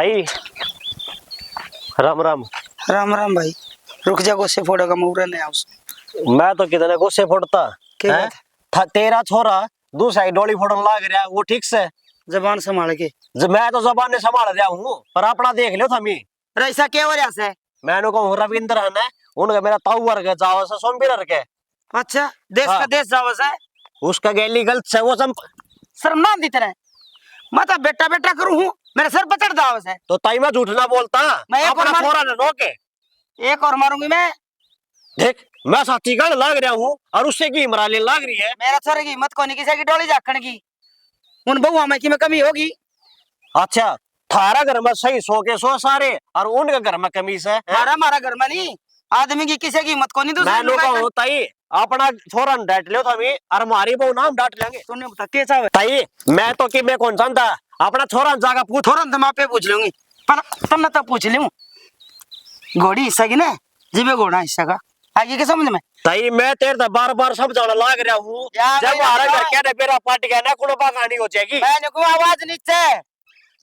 ताई राम राम। राम राम भाई। रुक जा, गोसे फोड़ेगा मुहरा नहीं आउस। मैं तो कितने गुस्से फोड़ता क्या है? बात है? था तेरा छोरा दूसरा ही डोली फोड़न लाग रहा वो ठीक से। जबान संभाल के। मैं तो जबान ने संभाल रहा हूँ पर अपना देख लो थमी। अरे ऐसा क्या हो रहा है? मैंने कहूँ रविंद्र है ना उनका मेरा ताऊ वर्ग है जाओ से सोमवीर के। अच्छा, देश हाँ। का देश जावस है। उसका गैली गलत से वो सब शर्म ना दी तेरे। मैं तो बेटा बेटा करूँ हूँ, मेरे सर पर चढ़ जावस है। तो ताई मैं झूठ ना बोलता। मैं एक और अपना मार- छोरा ने रोके एक और मारूंगी मैं। देख मैं साथी गढ़ लाग रहा हूँ और उससे की इमराले लाग रही है। मेरा छोरे की हिम्मत कोनी किसी की डोली झाकण की। उन बहुआ में की में कमी होगी। अच्छा थारा घर में सही सो के सो सारे और उनके घर में कमी से हैं? मारा घर में नहीं। आदमी की किसी की हिम्मत कोनी। मैं लोग होता ही अपना छोरा ने डांट लियो थमी और हमारी बहु नाम डांट लेंगे। तूने बता के चाहे ताई मैं तो कि मैं कौन जानता अपना छोरा ने जागा पूछ। थोड़ा तो मापे पूछ लूंगी पर तुमने तो पूछ लूं। घोड़ी हिस्सा की ना जीवे घोड़ा हिस्सा का आगे के समझ में। ताई मैं तेरे तो बार बार समझाने लाग रहा हूँ यार, जब मेरा हमारा घर तो- क्या ना मेरा पट गया ना कुछ कहानी हो जाएगी। मैंने को आवाज नीचे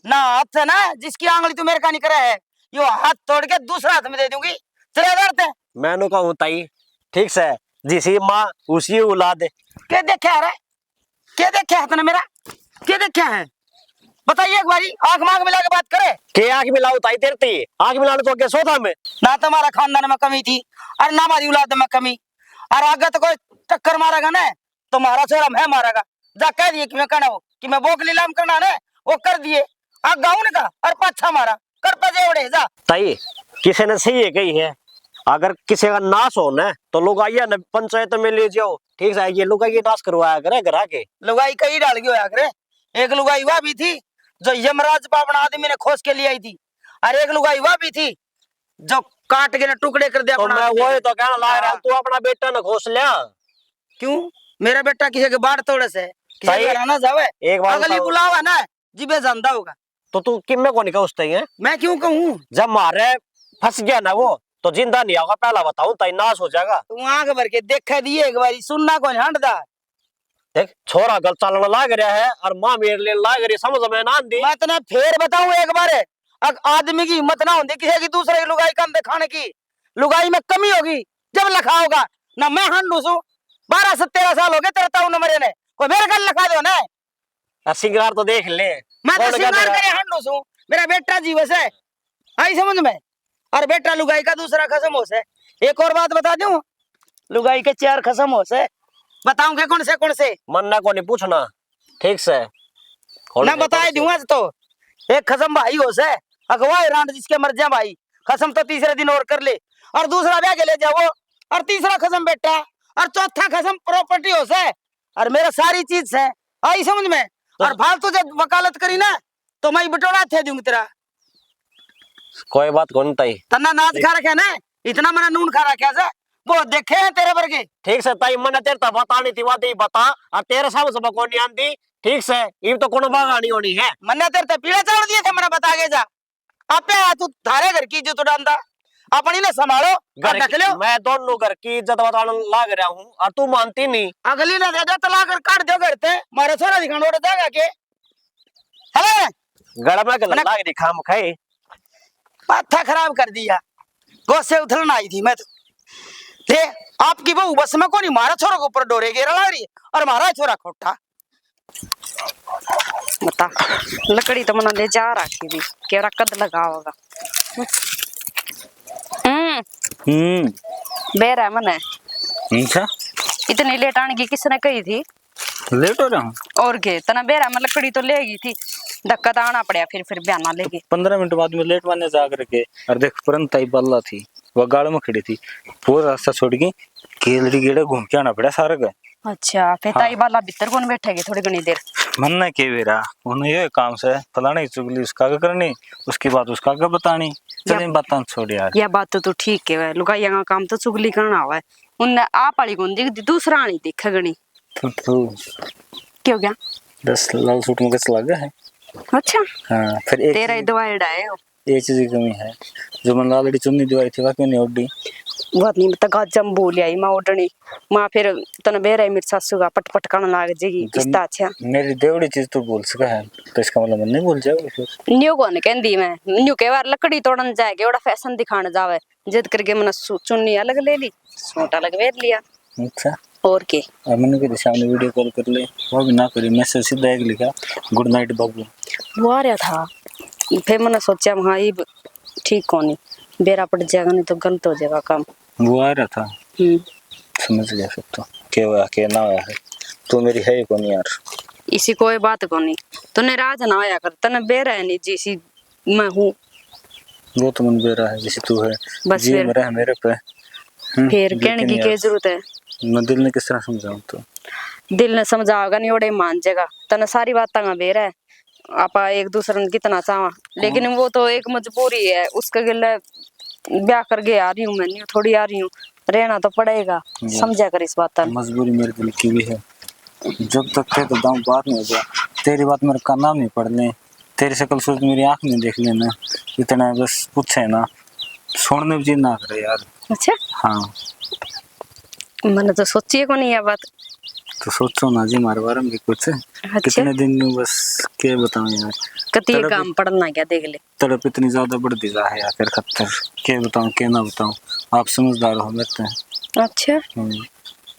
ना हाथ है ना जिसकी आंगली तू मेरे का नहीं करे है यो हाथ तोड़ के दूसरा हाथ में दे दूंगी। चले करते मैंने कहूँ ताई ठीक से जिसी माँ उसी औलाद। क्या देखा है रे? क्या देखा है तूने मेरा? क्या देखा है बताइए एक बारी। आंख मांग मिला के बात करे। के आग मिलाऊ ताई तेरे ती आग मिलाने तो के सोता में ना तुम्हारा खानदान में कमी थी और ना हमारी औलाद में कमी। और आगे तो कोई टक्कर मारेगा ना तो मारा छोरा मैं मारेगा। जा कह दिए कि मैं कहना हो कि मैं बोक लीलाम करना ना वो कर दिए। आ गाउन का और पाछा मारा कर पे उड़े जा। ताई किसी ने सही है कही है अगर किसी का नाश हो ना तो लोग आइए ना पंचायत में ले जाओ ठीक है ये लोग ये नाश करवाया करे घर आके। लुगाई कई डाल गई आखिर। एक लुगाई वह भी थी जो यमराज पावना आदमी ने खोज के लिए आई थी और एक लुगाई वह भी थी जो काट के ने टुकड़े कर दिया तो अपना मैं आदमी। वही तो कहना लाग रहा हाँ। तू अपना बेटा ने खोस लिया। क्यों? मेरा बेटा किसी के बाढ़ तोड़े से किसी सही। के घर ना जावे। एक बार अगली बताओ। बुलावा ना जिबे जानता होगा। तो तू किम में कौन खोसते है मैं क्यों कहूँ? जब मारे फंस गया ना वो तो जिंदा नहीं होगा पहला बताऊं ताई नाश हो जाएगा। तू आंख भर के देखा दिए एक बारी सुनना कौन हंडदा। देख छोरा गल चलना लाग रहा है और माँ मेरे लिए लाग रही समझ में ना आंदी। मैं तेने फिर बताऊं एक बार। आदमी की हिम्मत ना होती किसी की दूसरे की लुगाई कम दिखाने की। लुगाई में कमी होगी जब लिखा होगा ना। मैं हंडू सू 12 से 13 साल हो गए तेरे ताऊ ने मरे ने कोई मेरे घर लिखा दो ना। सिंगार तो देख ले मैं तो कौन क्या सिंगार तेरा- करे हंडू सू। मेरा बेटा जीवस है आई समझ में। और बेटा लुगाई का दूसरा खसम हो से। एक और बात बता दूं लुगाई के 4 खसम हो से बताऊं के कौन से मन ना को नहीं पूछना ठीक से ना बताए दूंगा तो। एक खसम भाई हो से अगवाए रांड जिसके मर जा भाई खसम तो तीसरे दिन और कर ले और दूसरा ब्याह के ले जाओ और तीसरा खसम बेटा और चौथा खसम प्रॉपर्टी हो से और मेरा सारी चीज से आई समझ में। और फालतू जब वकालत करी ना तो मैं बटोरा थे दूंगी तेरा। कोई बात कौन ताई तना नाच खा रखे ना इतना मैंने नून खा रखा से वो देखे हैं तेरे वर्गे। ठीक से ताई मन तेरे तो बतानी थी बात ही बता और तेरे सामने सब कौन नहीं आंदी ठीक से ये तो कोनो बागानी होनी है। मन्ने तेरे ते पीड़ा चढ़ दिए थे मैंने बता के जा। आपे तू थारे घर की इज्जत उड़ांदा अपनी ना संभालो और रख लो। मैं दोनों घर की इज्जत बताने लाग रहा हूँ और तू मानती नहीं। अगली ने दे दे तला कर काट दो करते मारे छोरा दिखाने उड़ जाएगा के हेलो गड़ में गल लाग रही खाम खाई माथा खराब कर दिया। गोसे उथलना आई थी मैं तो ले आपकी बहू बस में कोनी मारा छोरा के ऊपर डोरे गिरा ला रही और मारा छोरा खोटा। बता लकड़ी तो मना ले जा रखी थी केवड़ा कद लगा होगा। बेर है मने अच्छा इतनी लेट आने की किसने कही थी? लेट हो रहा हूँ। और के तना बेरा में लकड़ी तो लेगी थी धक्का तो आना पड़ा फिर बयाना लेगी। 15 मिनट बाद में लेट माने जा करके और देख परंत आई बल्ला थी वह गाड़ में खड़ी थी पूरा रास्ता छोड़ गई केलड़ी गेड़े घूम के आना पड़ा सारा का। अच्छा फिर ताई बाला भीतर कौन बैठेगी थोड़ी घनी देर? मन के बेरा उन्हें ये काम से फलाने की चुगली उसका करनी उसकी बात उसका बतानी चले बात छोड़ यार। यह बात तो ठीक है लुगाइया का काम तो चुगली करना हुआ है उनने आप वाली कौन दिखती दूसरा नहीं देखा गणी क्यों क्या 10 लाल सूट में कैसे लगा है। अच्छा हाँ फिर एक तेरा ही दवाई डाए हो ये चीज की कमी है। जो मैंने ऑलरेडी चुन्नी दिवाई थी वाकई नहीं ओडी। बहुत नहीं बता गजम बोली आई माँ उड़नी माँ फिर तने बेरा मेरी सासू का पटपट करने लाग जाएगी इसता अच्छा मेरी देवड़ी चीज तो बोल सका है तो इसका मतलब मैं नहीं बोल जाओगे फिर। न्यू को ने कहंदी मैं न्यू के बार लकड़ी तोड़न जाएगी ओड़ा फैशन दिखाने जावे जिद करके मैंने चुन्नी अलग ले ली सूट अलग वेर लिया। अच्छा और के और मैंने कहा सामने वीडियो कॉल कर ले वो भी ना करी मैसेज सीधा एक लिखा गुड नाइट बाबू। वो आ रहा था फिर मैंने सोचा हाँ ये ठीक कौन बेरा पड़ जाएगा नहीं तो गलत हो जाएगा काम। वो आ रहा था समझ गया फिर तो क्या हुआ क्या ना हुआ है तो मेरी है कौन यार। इसी कोई बात को नहीं तूने राज ना आया कर तने बेरा है नहीं जैसी मैं हूँ वो तो मन बेरा है जैसे तू है बस जी फिर मेरा है मेरे पे फिर कहने की क्या जरूरत है। मैं दिल ने किस तरह समझाऊं तो दिल ने समझाओगा नहीं ओड़े मान जाएगा तने सारी बातें का बेरा है आपा एक दूसरे ने कितना चाहा लेकिन वो तो एक मजबूरी है उसके गिले ब्याह करके आ रही हूँ मैं नहीं थोड़ी आ रही हूँ रहना तो पड़ेगा समझा कर इस बात मजबूरी मेरे दिल की भी है। जब तक थे तो दाम बात नहीं हो गया तेरी बात मेरे कान नाम नहीं पढ़ ले तेरी शक्ल सूरत मेरी आंख नहीं देख लेना इतना बस पूछे ना छोड़ने भी जी ना करे यार। अच्छा हाँ मैंने तो सोची को नहीं है बात तो सोचो ना जी हमारे बारे में भी कुछ अच्छा कितने दिन में बस क्या बताऊं यार कती ये काम पढ़ना क्या देख ले तड़प इतनी ज्यादा बढ़ दी जा है यार खत्तर क्या बताऊं क्या ना बताऊं आप समझदार हो मेरे तो। अच्छा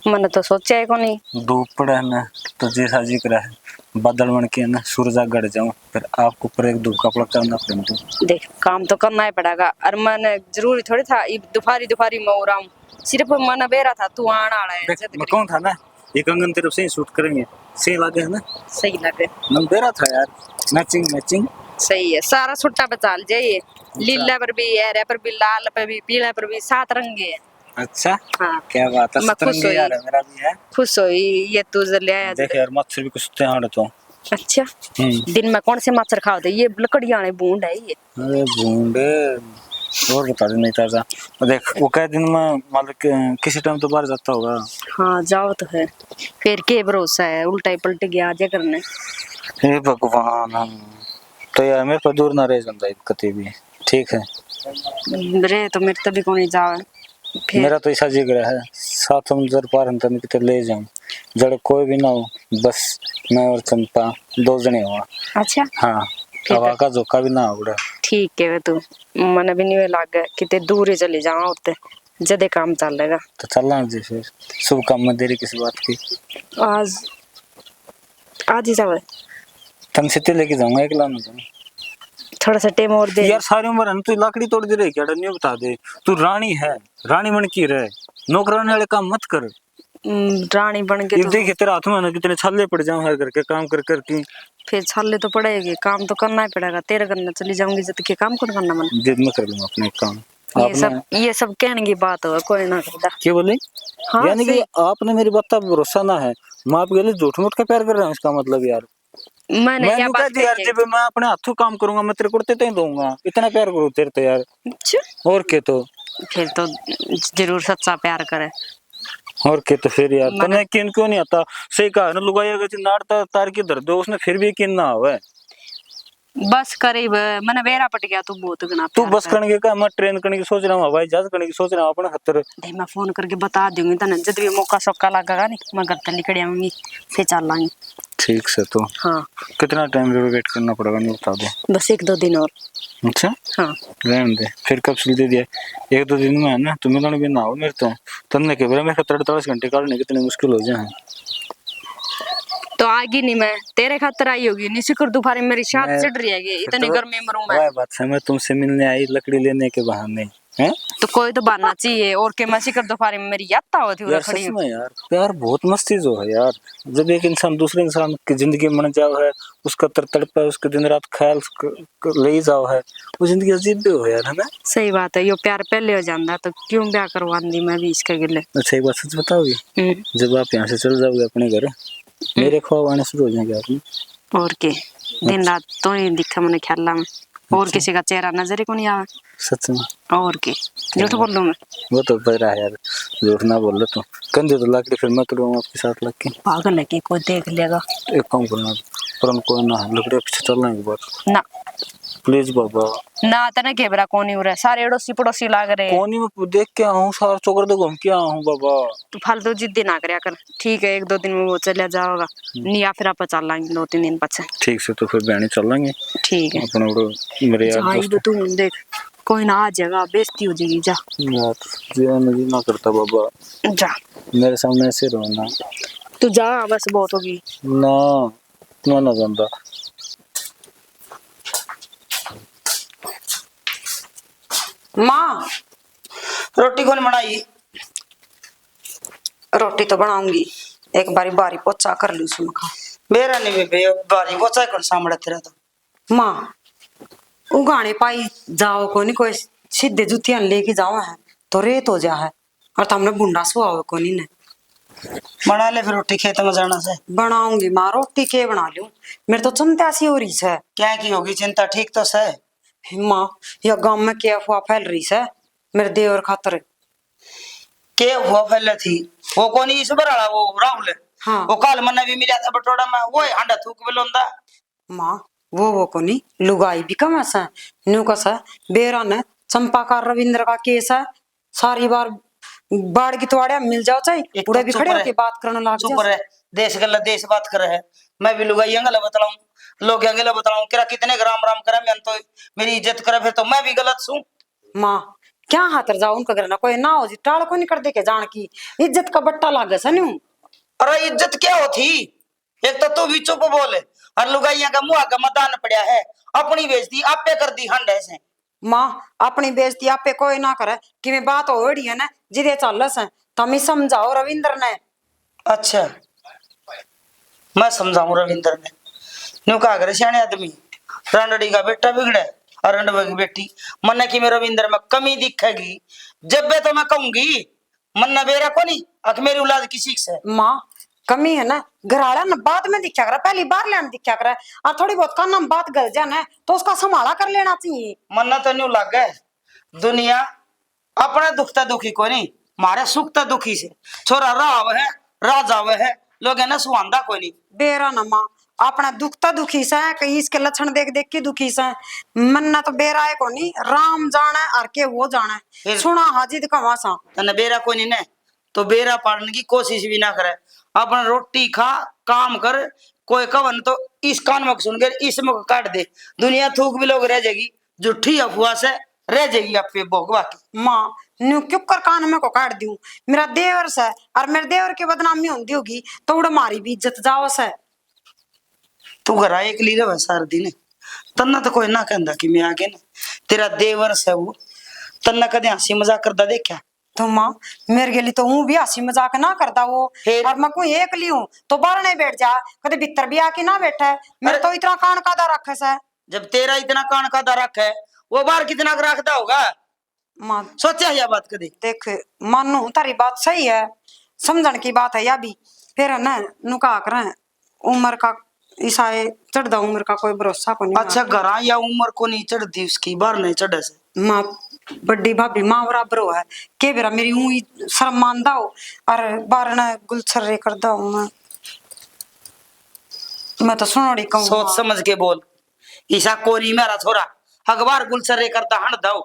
मैंने तो सोचा है को नहीं धूप पड़ा है ना तो जैसा जिक्र है बादल बन के ना सूरज गड़ जाऊं फिर आपको ऊपर एक धूप कपड़ा करना पड़ेगा। देख काम तो करना ही पड़ेगा और मैंने जरूरी थोड़ी था दोपहरी मैं हो रहा हूँ सिर्फ मन बेरा था तू आना वाला है मैं कौन था ना ये कंगन तरफ से ही शूट करेंगे सही लगे है ना सही लगे मन बेरा था यार मैचिंग सही है सारा छुट्टा बचा जाइए लीला पर भी हरे पर भी लाल पर भी पीला पर भी 7 रंगे है। अच्छा हाँ क्या बात है मैं खुश सतरंगी यार है मेरा भी है खुश हुई ये तू ले आया देख यार मच्छर भी कुछ हाड़ तो अच्छा दिन में कौन से मच्छर खाते ये लकड़ियां वाले बूंद है ये अरे बूंदे और बता दे नहीं ताजा देख वो कह दिन में मतलब किसी टाइम तो बाहर जाता होगा। हाँ जाओ तो है फिर के भरोसा है उल्टा ही पलट गया आजा करने। हे भगवान तो यार मेरे पर दूर ना रह जाता कभी भी ठीक है रे तो मेरे तभी को नहीं जावे फिर मेरा तो ऐसा जिक्र है साथ समुद्र पार हम तन कितने ले जाऊं जड़ कोई भी ना हो बस मैं और चंपा 2 जने हुआ। अच्छा हाँ हवा का झोंका भी ना उड़ा ठीक है तू मन भी नहीं लग कितने दूर ही चले जावा होते जदे काम चलेगा तो चलना जी फिर शुभ काम में देरी किसी बात की आज ही जावे तन सिटी लेके जाऊंगा एकला ना जाऊं थोड़ा सा टाइम और दे यार सारी उम्र है तू लकड़ी तोड़ दे रही क्या नहीं बता दे तू रानी है रानी बन की रहे नौकरानी वाले काम मत कर रानी बन के तो देखिए तेरे हाथ में ना कितने छल्ले पड़ जाऊं हर करके काम कर करके फिर छल्ले तो पड़ेगी काम तो करना ही पड़ेगा तेरे करने चली जाऊंगी जब के काम कौन करना मन जिद में कर लूंगा अपने काम ये सब कहने की बात हो कोई ना करता क्या बोले हाँ यानी कि आपने मेरी बात पर भरोसा ना है मैं आपके लिए झूठ मूठ का प्यार कर रहा हूँ इसका मतलब यार मैंने क्या बात यार जब मैं अपने हाथों काम करूंगा मैं तेरे कुर्ते तो दूंगा इतना प्यार करूँ तेरे तो यार अच्छा और क्या तो फिर तो जरूर सच्चा प्यार करे और क्या तो फिर यार तने यकीन क्यों नहीं आता सही कहा ना लुगाई अगर नाड़ता तार की दर्द उसने फिर भी यकीन ना आवे बस करीब मैंने वेरा पट गया तू बहुत गना तू बस करने का मैं ट्रेन करने की सोच रहा हूँ हवाई जहाज करने की सोच रहा हूँ अपने खतर दे मैं फोन करके बता दूंगी तने जब भी मौका सौका लगेगा नहीं मैं घर तक निकल आऊंगी फिर चल लांगी ठीक से तो हाँ कितना टाइम वेट करना पड़ेगा नहीं बता दो बस 1-2 दिन और अच्छा हाँ रहने दे फिर कब दे दिया 1-2 दिन में है ना तुम मिलने भी ना हो मेरे तो तन्ने के मेरे 48 घंटे काटने कितने मुश्किल हो जाए तो आगी नहीं मैं तेरे खातर आई होगी निशिकर दोपहर मेरी शाद चढ़ रही है इतनी तो गर्मी में मैं बात है मैं तुमसे मिलने आई लकड़ी लेने के बहाने हैं तो कोई तो बहाना चाहिए और के मैं शिकर दोपहर में मेरी याद होती यार सच में यार प्यार बहुत मस्त चीज हो है यार जब एक इंसान दूसरे इंसान की जिंदगी में मन जाओ है उसका तड़प है उसके दिन रात ख्याल ले जाओ है वो जिंदगी अजीब भी हो यार है ना। सही बात है यो प्यार पहले हो जाता तो क्यों ब्याह करवा दी मैं भी इसके गिले। अच्छा एक बात सच बताओगी जब आप यहाँ से चल जाओगे अपने घर मेरे ख्वाब आने शुरू हो जाएंगे आपने और के दिन रात तो ही दिखा मैंने ख्याल में और किसी का चेहरा नजर ही को नहीं आवा सच में और के झूठ बोल लूं मैं वो तो पता है यार झूठ ना बोल तो कंधे तो लकड़ी फिर मैं तोड़ूंगा आपके साथ लग के पागल है कि कोई देख लेगा एक काम करना पर कोई ना लकड़ी पीछे चलना एक बार ना प्लीज बाबा। ना तने घेबरा कोनी उरे सारे अड़ोसी पड़ोसी लाग रहे। कोनी में देख के आऊं, सारा चोकर तो घूम के आऊं बाबा। तू फालतू जिद्दी ना करया कर। ठीक है 1-2 दिन में वो चला जाओगा, नहीं या फिर आप चल लाएंगे 2-3 दिन पछे। ठीक से तो फिर बहनी चल लेंगे। ठीक है अपना वो मेरे यार जाई दोस्त तू देख कोई ना आ जाएगा, बेइज्जती हो जाएगी। जा बात जीवन जी ना करता बाबा, जा मेरे सामने ऐसे रोना तू जा, बस बहुत होगी। ना, मैं ना जानता। माँ रोटी कौन बनाई? रोटी तो बनाऊंगी, एक बारी बारी पोचा कर लू उसमें खा। मेरा नहीं बे बारी पोचा कौन सामने तेरा तो। माँ उगाने पाई जाओ को नहीं, कोई सीधे जुतियां लेके जाओ है तो रेत हो जा है, और तुमने बुंडा सुहाओ को नहीं ने। बना ले फिर रोटी, खेत में जाना से। बनाऊंगी माँ, रोटी के बना लूं, मेरे तो चिंता सी हो रही है। क्या की होगी चिंता? ठीक तो है माँ, यह गांव में क्या अफवाह फैल रही है मेरे देवर खातर। के हुआ फैले थी वो कौन इस बराड़ा वो राहुल? हाँ वो काल मन्ना भी मिला था बटोड़ा में, वो हांडा थूक बेलोंदा। माँ वो कोनी लुगाई भी कम है न्यू कसा बेरा ने चंपा का रविंद्र का केस है, सारी बार बाढ़ की तोड़े मिल जाओ चाहिए पूरे भी खड़े होके बात करने लग जाओ। चुप रहे, देश गलत देश बात कर रहे हैं। मैं भी लुगाई गलत बताऊं, लोग गलत बताऊं, किरा कितने राम राम करे मैं तो मेरी इज्जत करे, फिर तो मैं भी गलत हूं। माँ क्या हाथर जाओ उनका करना, कोई ना हो जी टाल को नहीं कर दे के जान की इज्जत का बट्टा लागे सन्यू। अरे इज्जत क्या होती, एक तो तू भी चुप बोले और लुगाइया का मुंह का मैदान पड़ा है, अपनी बेइज्जती आपे कर दी हंड ऐसे। माँ अपनी बेइज्जती आपे कोई ना करे कि मैं बात होड़ी है ना जिदे चलस है, तुम ही समझाओ रविंद्र ने। अच्छा मैं समझाऊं रविंद्र ने, न्यू कहा करे सियाने आदमी रानड़ी का बेटा बिगड़े और रंडवा की बेटी, मन की में रविंद्र में कमी दिखेगी जब बे तो मैं कहूंगी मन्ना बेरा को नहीं अक मेरी औलाद किसी से। माँ कमी है ना घराड़ा ना बाद में दिखा कर, पहली बार लेना दिखा कर, और थोड़ी बहुत का नाम बात गल जाना तो उसका संभाला कर लेना चाहिए। मन्ना तो न्यू लग गए दुनिया अपना दुखता दुखी को नहीं, मारे सुखता दुखी से छोरा राव है राजा है, लोग है ना सुहांदा कोई नहीं। बेरा ना माँ अपना दुखता दुखी से कहीं इसके लक्षण देख देख के दुखी से, मन्ना तो बेरा है को नहीं, राम जाना है और के वो जाना है सुना हाजिद का वासा तने बेरा को नहीं ने तो बेरा पाड़ने की कोशिश भी ना करे, अपना रोटी खा काम कर, कोई कवन तो इस कान में सुन कर इस मुख काट दे, दुनिया थूक भी लोग रह जाएगी, झूठी अफवाह से रह जाएगी आपके भोगवा की। माँ न्यू क्यों कर कान में को काट दूं, मेरा देवर से और मेरे देवर के बदनामी होती होगी तो उड़ मारी भी इज्जत जाओ से। तू घर एक ली रहा सार दिन तन्ना तो कोई ना कहता कि मैं आगे ना तेरा देवर से वो तन्ना कदे हंसी मजाक करता देखा तो माँ मेरे के लिए तो हूँ भी हंसी मजाक ना करता वो, और मैं कोई एक ली हूँ तो बाहर नहीं बैठ जा, कदे भीतर भी आके ना बैठा है, मेरे तो इतना कान कादा रखे से। जब तेरा इतना कान कादा रखे है वो बाहर कितना रखता होगा माँ, सोचा यह बात कदे? देख मानू तारी बात सही है, समझण की बात है या भी फिर है ना नुका कर उम्र का ईसाए चढ़दा उम्र का कोई भरोसा को नहीं। अच्छा घरा या उम्र को नहीं चढ़ती उसकी बाहर नहीं चढ़े से। माँ बड़ी भाभी माँ बराबर हो है के बेरा मेरी ऊई शर्म मानदा हो और बाहर ना गुलछर्रे करदा हूं मैं तो सुनोड़ी कहूं। सोच समझ के बोल, ईसा कोनी मेरा छोरा अखबार गुलछर्रे करता हण दो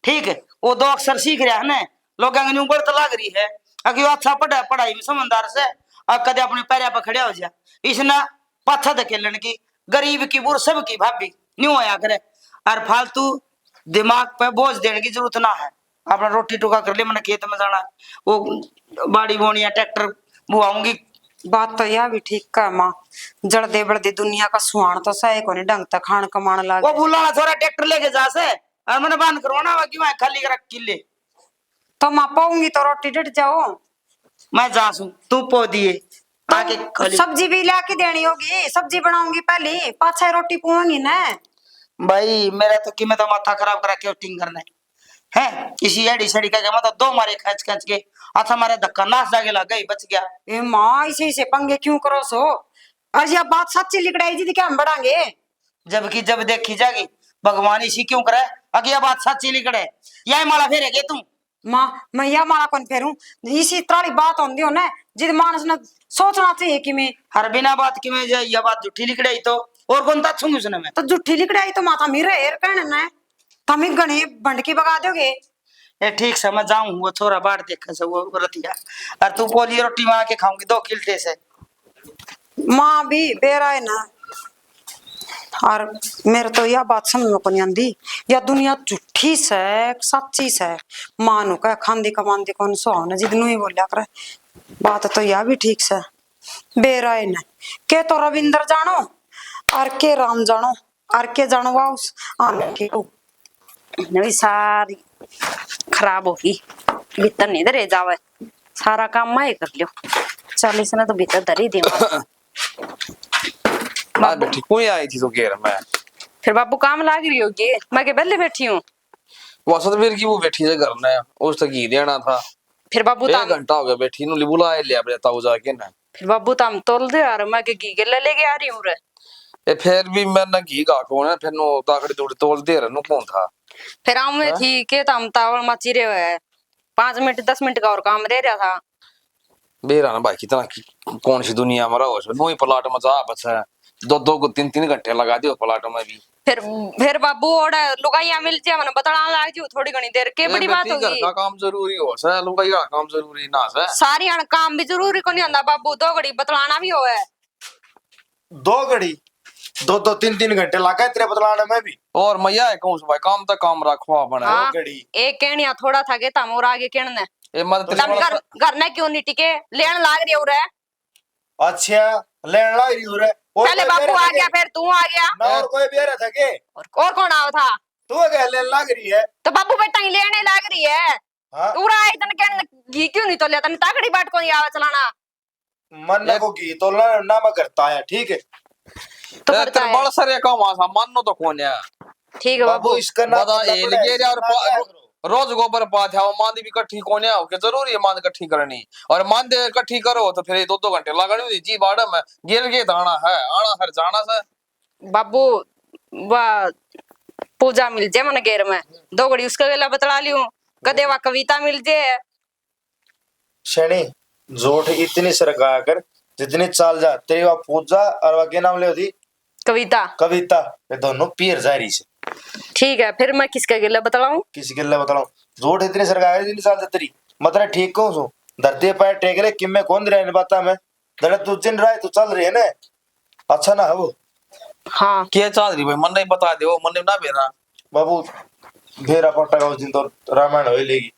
ठीक है, वो 2 अक्षर सीख रहा है ना लोग ऊपर तो लाग रही है अगर अच्छा पढ़ा पढ़ाई में समझदार से और कदे अपने पैर पर खड़े हो जा, इसने पाथा धकेलन की गरीब की बुर सब की भाभी न्यू आया करे, और फालतू दिमाग पे बोझ देने की जरूरत ना है, अपना रोटी टुका कर ले, मैंने खेत में जाना वो बाड़ी बोनी या ट्रैक्टर बुआऊंगी। बात तो यह भी ठीक का माँ, जड़दे बड़दे दुनिया का सुहान तो सही को नहीं ढंग तक खान कमान लगा वो बुलाना थोड़ा ट्रैक्टर लेके जा से और मैंने बंद करवाना कि मैं खाली कर किले तो माँ पाऊंगी तो रोटी डट जाओ मैं जा सू तू पो दिए तो सब्जी भी लाके देनी होगी, सब्जी बनाऊंगी पहले पाछे रोटी पुआंगी ना। भाई मेरा तो कि मैं तो माथा खराब करा के टिंग करना है किसी एडी सड़ी का मैं तो 2 मारे खच खच के अच्छा मारे धक्का नाश जाके लग गई बच गया। ए माँ इसे पंगे क्यों करो सो, और यह बात सच्ची लिखड़ाई जी क्या हम बढ़ांगे, जबकि जब देखी जाएगी भगवान इसी क्यों करे अगर यह बात सच्ची लिखड़े यह माला फेरेगे तुम। माँ मैं यह माला कौन फेरूं, इसी तरह बात होती हो ना जिद मानस ने सोचना चाहिए कि मैं हर बिना बात की मैं यह बात झूठी लिख रही तो और कौन था छूंगी उसने मैं तो जुठी लिकड़ाई तो माथा मेरा हेर कहने ना तमी गणे बंडकी बगा दोगे। ए ठीक से मैं जाऊं वो छोरा बाढ़ देखा से वो रतिया और तू बोली रोटी वहां के खाऊंगी 2 किल्टे से। माँ भी बेरा है ना। और मेरे तो यह बात समझ में को नहीं आंदी या दुनिया झूठी से सच्ची से मानो का खांदी कमांदी कौन सुहावना जिदनु ही बोलिया करे बात तो यह भी ठीक से बेरा है ना के तो रविंद्र जानो और के राम जानो और के जानो वाउस आने के ओ नवी सारी खराब होगी भीतर नहीं धरे जावे सारा काम मैं कर लियो 40 ने तो भीतर धरी दी हाँ बेटी कोई आई थी तो कह रहा मैं फिर बाबू काम लाग रही होगी मैं के पहले बैठी हूँ वसंतवीर की वो बैठी है घर में उस तक घी देना था फिर बाबू 1 ताम घंटा हो गया बैठी नु बुलाए ले अपने ताऊ जाके ना फिर बाबू ताम तोल दे यार मैं के घी के लेके आ रही हूँ रे ए फिर भी मैं ना घी का कौन है फिर नो ताकड़ी थोड़ी तोल दे रहा नु कौन था फिर आऊँ मैं थी के ताम तावल मची रहे हुए 5 मिनट 10 मिनट का और काम रह रहा था बेरा ना भाई कितना कौन सी दुनिया में रहो नो ही प्लाट में जा बचा 2 को 3 घंटे लगा दियो प्लाट में भी फिर बाबू और लुगाइया मिल जाए मैंने बताना लाग जी थोड़ी घनी देर के बड़ी बात होगी घर का काम जरूरी हो सा लोग का काम जरूरी ना सा सारी अन काम भी जरूरी को नहीं आंदा बाबू 2 घड़ी बतलाना भी होए 2 घड़ी 2-3 घंटे लगा तेरे बतलाने में भी। और मैया है कौन सा भाई काम तक काम रखो अपने हाँ, घड़ी एक कहनिया थोड़ा था के तम और आगे कहने ए मत तम घर ने क्यों नहीं टिके लेन लाग रही हो रे अच्छा लेने लग रही हो रे पहले बाबू आ गया फिर तू आ गया ना और कोई भी आ रहा था के और कौन आया था तू क्या लेने लग रही है। तो बाबू बेटा ही लेने लाग रही है हाँ पूरा आई तने कहने घी क्यों नहीं तो लिया तने ताकड़ी बाट को नहीं आवा चलाना मन को घी तो ना मैं करता है ठीक है तो ए, करता तेरे है बड़ा सारे काम आसा मानो तो कौन है ठीक है बाबू बाबू इसका ना बता ये लगे रे और रोज गोबर पात है वो मांदी भी इकट्ठी कोने आओ के जरूरी है मांद इकट्ठी करनी और मांद इकट्ठी करो तो फिर 2 घंटे लगने जी बाड़ा में गेल के दाना है आना हर जाना से बाबू वाह पूजा मिल जाए मन घेर में 2 घड़ी उसका गला बतला लियो कदे वा कविता मिल जाए शनि जोठ इतनी सरका कर जितनी चाल जा तेरी वह पूजा और वह के नाम ले होती कविता कविता ये दोनों पीर जारी से ठीक है फिर मैं किसका गिला बतलाऊं किसी के लिए बताऊं जोठ इतनी सरका है जितनी चाल जा तेरी मतलब ठीक कौन सो धरती पर टेक ले किम में कौन रहे बता मैं दर तू जिन रहा है तू चल रही है ना अच्छा ना है वो हाँ के चल रही भाई मन नहीं बता दे वो मन ना बेरा बाबू भेरा पट्टा का उस दिन तो रामायण हो लेगी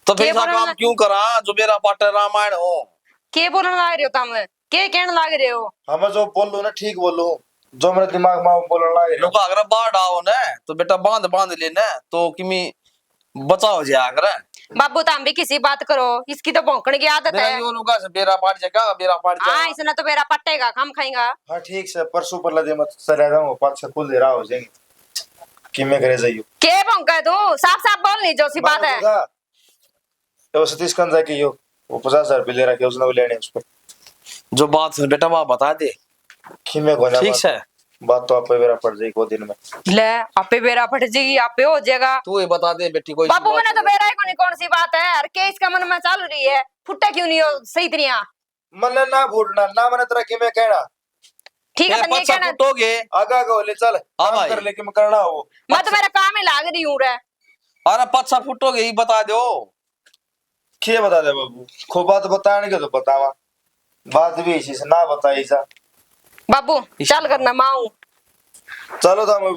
तो फिर के ऐसा बोलना- काम क्यों करा जो मेरा पाठ रामायण हो के बोलने लाग रहे हो तुम के कहने लाग रहे हो हम जो बोलो ना ठीक बोलो जो मेरे दिमाग में बोलने लगे लोग अगर बाढ़ आओ ना तो बेटा बांध बांध लेना तो किमी बचाओ जाया करे बाबू तुम भी किसी बात करो इसकी तो भौंकने की आदत मेरा है यो लोग से बेरा पाट जाएगा बेरा पाट हाँ जाएगा इसने तो मेरा पट्टेगा हम खाएगा हाँ ठीक से परसों पर लगे मत चले जाऊंगा 5-6 फूल दे रहा हो जाएंगे कि मैं करे जाइयो के भौंका तू साफ साफ बोल नहीं जो सी बात है तो सतीश कंद जाके यो वो 50,000 रुपये ले रखे उसने वो लेने उसको जो बात है बेटा वह बता दे कि मैं कोना ठीक है बात तो आप पे मेरा पड़ जाएगी वो दिन में ले आपे बेरा फट जाएगी आपे हो जाएगा तू ये बता दे बेटी कोई बाबू मैंने तो बेरा ही कौन सी बात है अरे के इसका मन में चल रही है फुट्टा क्यों नहीं हो सही तरिया मन ना भूलना ना मैंने तेरा कि मैं कहना ठीक है तो नहीं कहना फुटोगे आगा आगा ले चल काम भाई। कर लेके मैं करना हो मैं तो मेरा काम ही लाग रही हूँ रे अरे 5 फुटोगे ही बता दो क्या बता दे बाबू खूब बात बताने के तो बतावा बात भी इसी से ना बताई सा बाबू चल करना माऊ चलो था मैं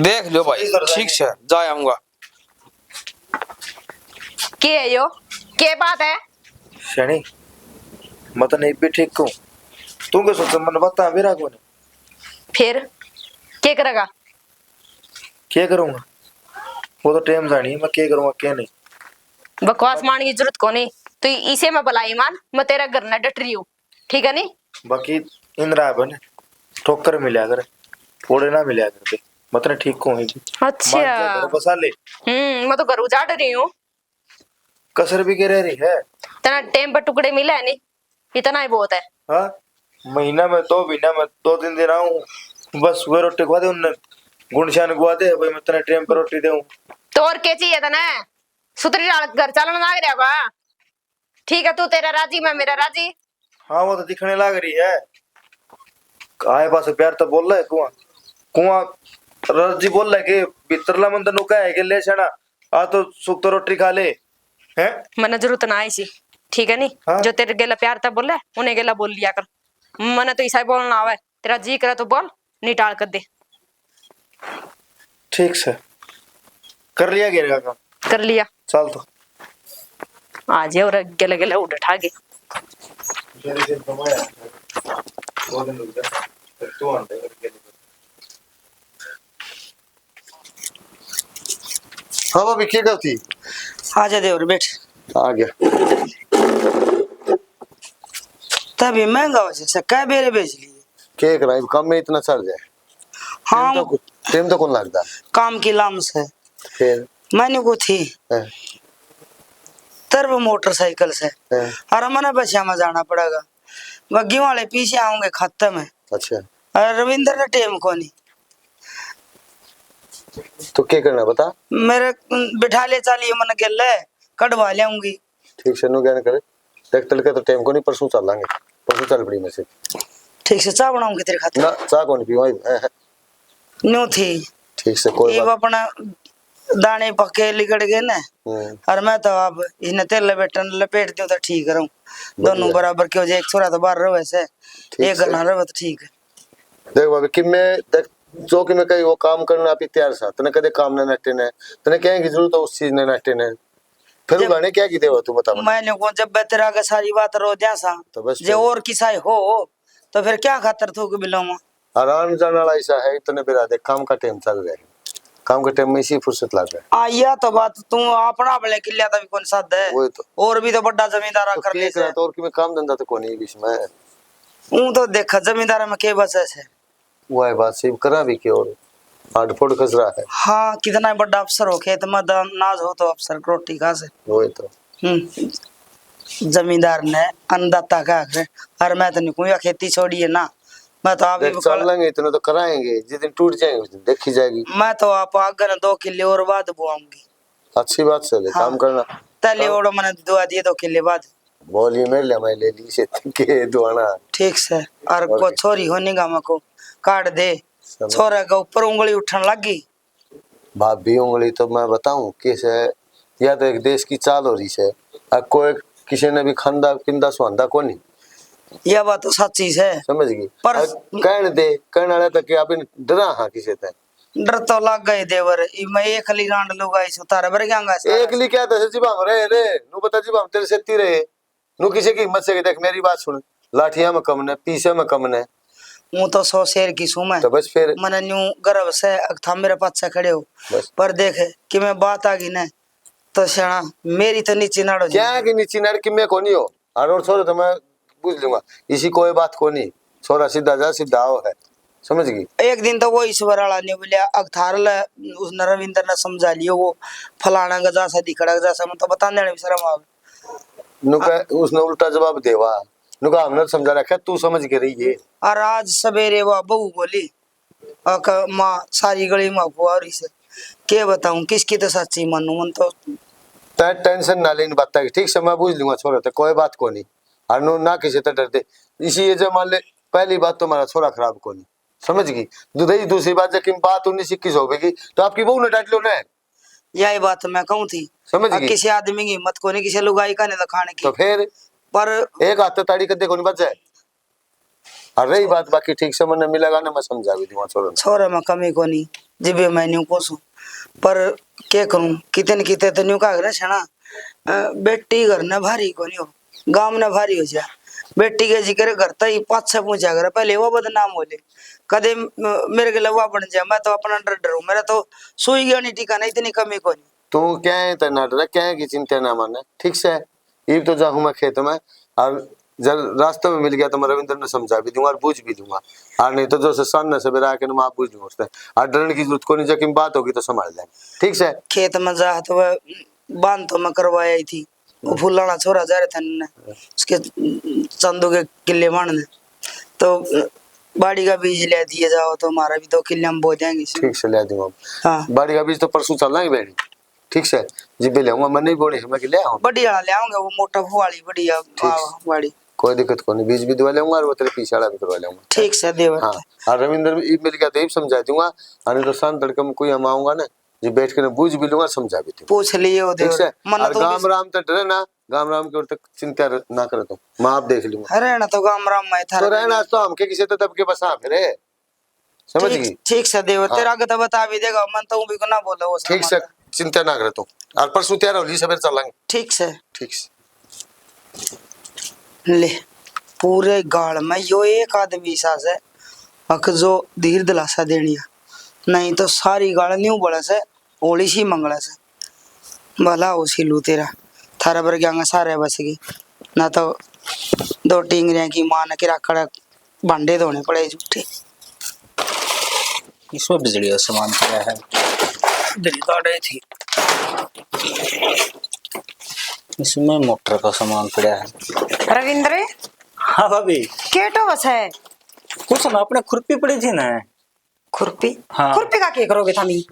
देख लो भाई इधर जाएंगे। ठीक है जा आऊंगा के है यो के बात है शनि मत नहीं भी ठीक कहूँ तू क्या सोच मन बता मेरा कौन फिर के करेगा क्या करूंगा वो तो टाइम जानी मैं क्या करूंगा क्या नहीं बकवास मारने की जरूरत को नहीं तो इसे मैं भलाई मान मैं तेरा घर न डट रही हूँ ठीक है नहीं बाकी इंदिरा बने ठोकर मिला कर फोड़े ना मिला कर मतलब ठीक को अच्छा बसा ले मैं तो घर उजाड़ रही हूँ कसर भी गिर रही है इतना टाइम पर टुकड़े मिला है नहीं इतना ही बहुत है हाँ महीना में 2 महीना में 2-3 दिन आऊं बस वो रोटी खवा दे उन्हें गुणशान गुआ दे भाई मैं तेरे टाइम पर रोटी दूं तो और क्या चाहिए था ना सुतरी घर चलना लग रहा होगा ठीक है तू तेरा राजी मैं मेरा राजी हाँ वो तो दिखने लग रही है आए पास प्यार तो बोल रहा है कुआं कुआं रजी बोल रहा है कि भीतरला मंदिर नुका है कि ले छना आ तो सुख तो रोटी खा ले हैं। मने जरूरत ना आई सी, ठीक है नी। हाँ? जो तेरे गेला प्यार था बोले उन्हें गेला बोल लिया कर। मने तो ऐसा ही बोलना आवे, तेरा जी करे तो बोल, नहीं टाल कर दे। ठीक से कर लिया गिरेगा काम। कर लिया चल तो आज और गेले गेले उठ उठा के हाँ भाभी क्या करती आजा देवर बैठ। आ गया तभी महंगा हो जैसे क्या बेरे बेच लिए। क्या करा काम में इतना चल जाए हाँ टाइम तो कौन लगता काम की लामस है। फिर मैंने को थी है, तरब मोटरसाइकिल से है, और मैंने बसिया में जाना पड़ेगा। बग्गी वाले पीछे आऊंगे खत्म है। अच्छा और रविंद्र ने टेम को नहीं तो क्या करना बता मेरे बिठा ले चालिए मन गेल कटवा लियाऊंगी। ठीक से नु क्या करे देख तल के तो टाइम को नहीं परसों चल लांगे परसों चल पड़ी में से ठीक से चाह बनाऊंगी तेरे खातिर ना चाह कौन पी न्यू थी। ठीक से कोई ये बात अपना दाने पक्के लिगड़ गए ना और मैं तो अब इन्हें तेल लपेट दूं तो ठीक रहूं। दोनों बराबर क्यों जे एक छोरा तो बाहर रहे से एक घना रहे तो ठीक है। देख बाबे कि मैं देख जो कि मैं कहीं वो काम करना आप तैयार सा तने कदे काम ना नटे ने तने क्या की जरूरत है उस चीज ने नटे ने फिर उगाने क्या की देवा तू बता मैंने को जब तेरा का सारी बात रो जैसा तो बस जे और किसाई हो तो फिर क्या खातर थूक बिलोमा आराम जाने वाला ऐसा है इतने बेरा देख काम का टाइम चल रहा है काम के टाइम में इसी फुर्सत लग रहा है आया तो बात तू अपना अपने किलिया तभी कौन साध है वही तो और भी तो बड़ा जमींदारा तो कर ले क्या करा तो और कि मैं काम धंधा तो कोनी बीच में ऊ तो देखा जमींदारा में के बस है। वो है बात सिर्फ करा भी की और आठ फुट खसरा है हाँ कितना बड़ा अफसर हो खेत में नाज हो तो अफसर रोटी खा से वही तो जमींदार ने अन्नदाता का है और मैं तो नहीं खेती छोड़ी है ना मैं तो आप देख चल लेंगे इतना तो कराएंगे जिस दिन टूट जाएंगे उस दिन देखी जाएगी। मैं तो आप आगे 2 किले और बाद बुआऊंगी। अच्छी बात से हाँ। काम करना तले ओड़ो मैंने दुआ दिए 2 किले बाद बोली मेरे लिए मैं ले ली से के दुआना ठीक से और को छोरी होने का मको काट दे छोरा का ऊपर उंगली उठने लगी भाभी उंगली तो मैं बताऊं कैसे या तो एक देश की चाल हो रही है अब कोई किसी ने भी खंदा पिंदा सुहांदा को नहीं यह बात तो सच्ची है समझ गई पर कहने दे कहने वाला तक आप डरा हाँ किसी तक डर तो लग गए देवर मैं एक ली रांड लूंगा इस उतारे बर गयांगा एक ली क्या था जी बाम रहे रे नु बता जी बाम तेरे सेती रहे नु किसी की हिम्मत से देख मेरी बात सुन लाठियां में कम ने पीछे में कम ने हूं तो 100 शेर की सू मैं तो बस फिर मैंने न्यू गर्व से था मेरे पास से खड़े हो बस पर देखे कि मैं बात आ गई ना तो शना मेरी तो नीचे नाड़ो क्या की नीचे नड़ कि मैं कोनी हो और छोरो तो मैं बुझ लूंगा इसी कोई बात कोनी छोरा सीधा जा सीधा आओ है समझ गई। एक दिन तो वो ईश्वर वाला ने बोलिया अगथार उस रविंद्र ने समझा लियो वो फलाना गजा सा दिखड़ा गजा सा तो बताने में शर्म आवे नुका उसने उल्टा जवाब देवा नुका हमने समझा रखा तू समझ के रही है और आज सवेरे वो बहू बोली माँ सारी गली में फुआरी से के बताऊं किसकी तो सच्ची मानू मन तो टेंशन ना लेनी बात की ठीक से मैं बुझ लूंगा छोरा तो कोई बात को नहीं और ना किसी तो डरते इसी ये जो मान ले पहली बात तो हमारा छोरा खराब को नहीं समझ गई दूसरी बात जब बात 19-21 होगी तो आपकी बहू ने डांट लो ना यही बात मैं कहूँ थी समझ गई किसी आदमी की हिम्मत को नहीं किसी लुगाई का नहीं खाने की तो फिर पर एक हाथ ताड़ी कर देखो नहीं बच जाए और रही बात बाकी ठीक से मन मिलेगा ना मैं समझा भी दूंगा छोरा छोरे में कमी को नहीं जिबे मैं न्यू कोसू पर क्या करूं कितने कितने तो न्यू का ना बेटी घर न भारी को नहीं हो गांव न भारी हो जा बेटी के जिक्र करता ही 5-6 पूछा कर पहले वो बदनाम हो ले कदे मेरे के लवा बन जाए मैं तो अपना डरूं मेरा तो सुई गया नहीं टीका नहीं इतनी कमी को नहीं तू क्या है तना डरा क्या है की चिंता ना माने ठीक से ये तो जाऊँ मैं खेत में और जब रास्ते में मिल गया तो मैं रविंद्र ने समझा भी दूंगा और पूछ भी दूंगा और नहीं तो जो से सन से बेरा के मैं पूछ दूंगा उससे और डरने की जरूरत को नहीं जब बात होगी तो संभाल जाए ठीक से खेत में जा तो वह बांध तो मैं करवाई थी वो फुलाना छोरा जा रहे थे उसके चंदू के किले मारने तो बाड़ी का बीज ले दिए जाओ तो हमारा भी 2 किले हम बो जाएंगे ठीक से ले दूंगा हाँ बाड़ी का बीज तो परसों चलेंगे बेटी ठीक से जी भी ले मैं नहीं बोली मैं ले आऊं बढ़िया ले आऊंगा वो मोटा वाली बढ़िया बाड़ी कोई दिक्कत को नहीं, बीज भी दवा लूंगा और वो तेरे पीछे वाला भी करवा लूंगा। ठीक से देवर हाँ, और रविंद्र भी मिल गया तो समझा दूंगा, और तो शांत तड़के में कोई हम आऊंगा ना जी, बैठ के ना बूझ भी लूंगा, समझा भी दूंगा। पूछ लिए हो ठीक है, देवर मन और तो गाम राम तक डरे ना, गाम राम की ओर तक चिंता ना करो तुम, मैं आप देख लूंगा। अरे ना तो गाम राम में था तो रहना तो हमके किसी तो तब के बस हाँ फिर समझ गई। ठीक से देवर हाँ। तेरा आगे तो बता भी देगा, मन तो भी को ना बोले वो ठीक से, चिंता ना करे तुम, और परसों तैयार होली सवेरे चलेंगे। ठीक से ठीक से। ले पूरे गाड़ में यो एक आदमी सा से अक जो धीर दिलासा देनी है, नहीं तो सारी गाड़ न्यू बड़ा से ओली सी मंगला से भला उसी लू तेरा थारा पर गंगा सारे बस गई ना तो दो टिंगरिया की मान के राकड़ भांडे धोने पड़े झूठे। इसमें बिजली का सामान पड़ा है, बिजली काट रही थी। इसमें मोटर का सामान पड़ा है। रविंद्र हाँ भाभी, केटो बस है कुछ ना, अपने खुरपी पड़ी थी ना। खुरपी। हाँ। खुरपी का क्या करोगे थमी?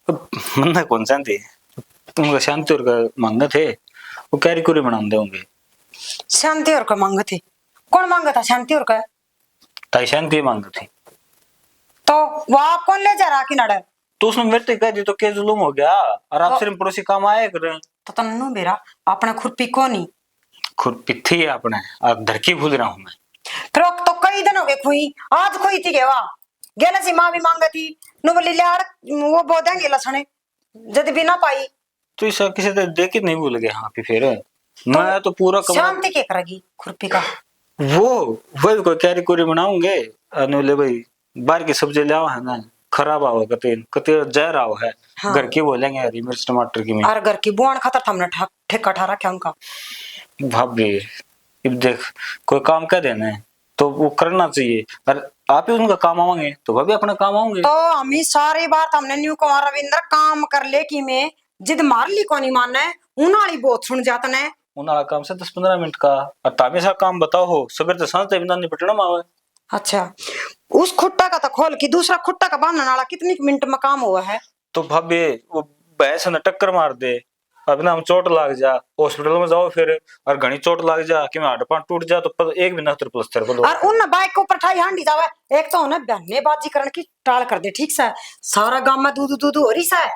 मन कौन सा थी, तुमको शांति और का मांगे थे, वो कैरी कुरी बना दे होंगे। शांति और का मांग थे? कौन मांगा था शांति और का? ताई शांति मांगे थी, तो वो आप कौन ले जा रहा कि नडर? तो उसने मेरे कह दी तो क्या जुलूम हो गया, और आप सिर्फ पड़ोसी काम आए कर। तो तन्नू बेरा अपना खुरपी को नहीं खुरपी थी अपने, अब धरकी भूल रहा हूँ मैं। फिर तो कई दिन हो गए खुई, आज खुई थी केवा गेला सी मां भी मांगा थी नु बोली लाड़ वो बोदेंगे लसणे जद भी ना पाई तो इस किसी तरह देख के नहीं भूल गया। हाँ फिर मैं तो पूरा शांति के करेगी खुरपी का? वो कोई कैरी कुरी बनाऊंगे, अनुले भाई बाहर की सब्जी ले आओ है ना, खराब आओ कते कते जहर आओ है। हाँ। घर की बोलेंगे हरी मिर्च टमाटर की में और घर की बुआन खाता था हमने ठेका ठा रखा उनका। भाभी अब देख कोई काम कर देना है तो वो करना चाहिए, और आप ही उनका काम आवांगे तो भाभी अपना काम आऊंगे। तो हमी सारी बात हमने न्यू कुमार रविंद्र काम कर ले कि मैं जिद मार ली कोनी मानना है उनाली बहुत सुन जाता ने उन्हारा काम से 10-15 मिनट का, और तामे सा काम बताओ हो सवेर तो सांझ तक बिना निपटना मावे। अच्छा उस खुट्टा का तो खोल की दूसरा खुट्टा का बांधने वाला कितनी मिनट में काम हुआ है? तो भाभी वो भैंस ने टक्कर मार दे, अब ना हम चोट लग जा हॉस्पिटल में जाओ फिर, और घनी चोट लग जा कि मैं हड्डी पांव टूट जा तो एक भी नहतर प्लस्तर बोलो। और उन बाइक के ऊपर ठाई हांडी जावे, एक तो उन्हें बहनेबाजी करने की टाल कर दे। ठीक से सारा गांव में दूध दूध हो रही सा है।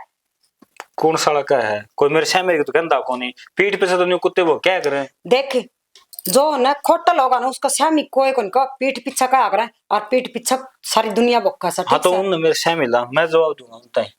कौन साला का है, कोई मेरे सामने तो कहता को नहीं, पीठ पे से तो नहीं कुत्ते वो क्या करें। देख जो न खोटल होगा ना उसका स्वामी कोई कोन का पीठ पीछे का आगरा और पीठ पीछे सारी दुनिया बक्का सा। हाँ तो उन मेरे सामने ला, मैं जवाब दूंगा उनता ही।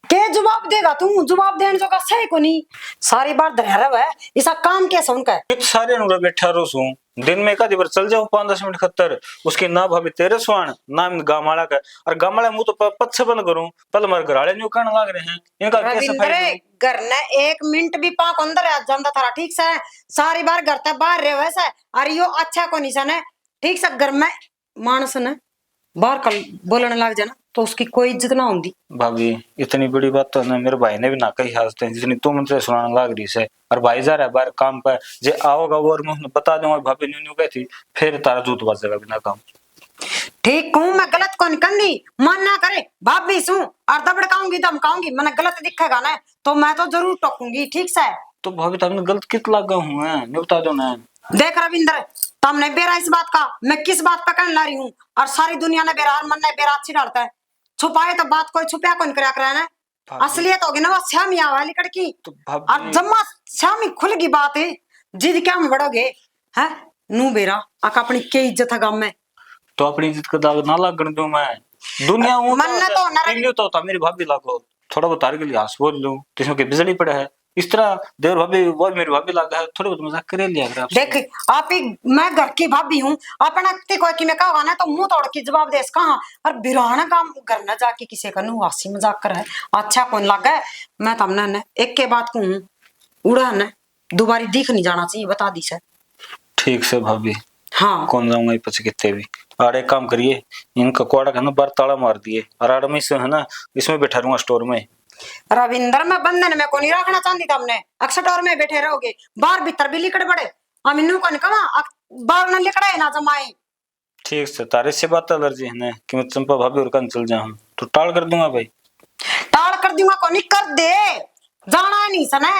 के जवाब देगा तू? जवाब देने जो का सही को नहीं, सारी बात धरहरव है ऐसा काम कैसा उनका है? एक सारे नुरा बैठा रोसू दिन में का दिवर चल जाऊं 5-10 मिनट खतर उसकी ना भाभी तेरे स्वान ना गामाड़ा का, और गामाड़ा मुंह तो पच्छे बंद करूं पहले मारे घराले न्यू कहने लग रहे हैं इनका कैसे रविंद्र फायदा। घर ने एक मिनट भी पाक अंदर आ जाता था ठीक से, सारी बार घर तक बाहर रहे वैसा और यो अच्छा को निशान है। ठीक से घर में मानस ने बाहर कल बोलने लग जाना तो उसकी कोई इज्जत ना होती। भाभी इतनी बड़ी बात तो मेरे भाई ने भी ना कही हाजते हैं जितनी तुम मुझसे सुनाने लग रही है, और भाई जा रहा है बाहर काम पर जे आओगा वो और मैं बता दूंगा भाभी न्यू न्यू कहती फिर तारा जूत बजेगा बिना काम। ठीक हूँ मैं गलत कौन करनी मन ना करे भाभी सू और दबड़काऊंगी धमकाऊंगी मैंने गलत दिखेगा ना तो मैं तो जरूर टोकूंगी। ठीक से तो भाभी तुमने गलत कित लगा हूँ नहीं बता दो ना। देख रविंद्र तुमने बेरा इस बात का मैं किस बात पे कहने ला रही हूँ, और सारी दुनिया ने बेरा मन ने बेरा अच्छी डालता है, छुपाए तो बात कोई छुपया कौन करा कर ना असलियत होगी ना वो श्यामी आवाली कड़की तो और जम्मा श्यामी खुलगी बात है जिद क्या में बढ़ोगे है नू बेरा आक अपनी के इज्जत है गांव में तो अपनी इज्जत का दाग ना लगन दूं मैं दुनिया मन तो नरक तो था मेरी भाभी लागो थोड़ा बहुत तार के लिए हंस बोल लूं जिसमें के बिजली पड़ा है इस तरह देवर भाभी वो मेरी भाभी लगा है थोड़ा बहुत मजाक करे लिया अगर देख आप ही मैं घर की भाभी हूँ अपना कोई की मैं कहा ना तो मुंह तोड़ के जवाब दे कहा और बिराना काम घर न जाके किसी का नु हासी मजाक कर है अच्छा कौन लगा है। मैं तमने ने एक के बात कहूँ उड़ा ने दोबारा दिख नहीं जाना चाहिए बता दी से। ठीक से भाभी हाँ कौन जाऊंगा पीछे कितने भी और एक काम करिए इनका कोड़ा का ना बार ताला मार दिए और आड़ में से है ना इसमें बैठा रहूंगा स्टोर में। रविंद्र मैं बंधन में को नहीं रखना चाहती तुमने अक्सर में बैठे रहोगे बाहर भीतर भी लिकड़ पड़े हम इन्नू को कहा बाहर न लिकड़े ना जमाए। ठीक से तारे से बात एलर्जी है ना कि मैं चंपा भाभी और कन चल जाऊं तो टाल कर दूंगा भाई। टाल कर दूंगा को नहीं कर दे जाना है नहीं सने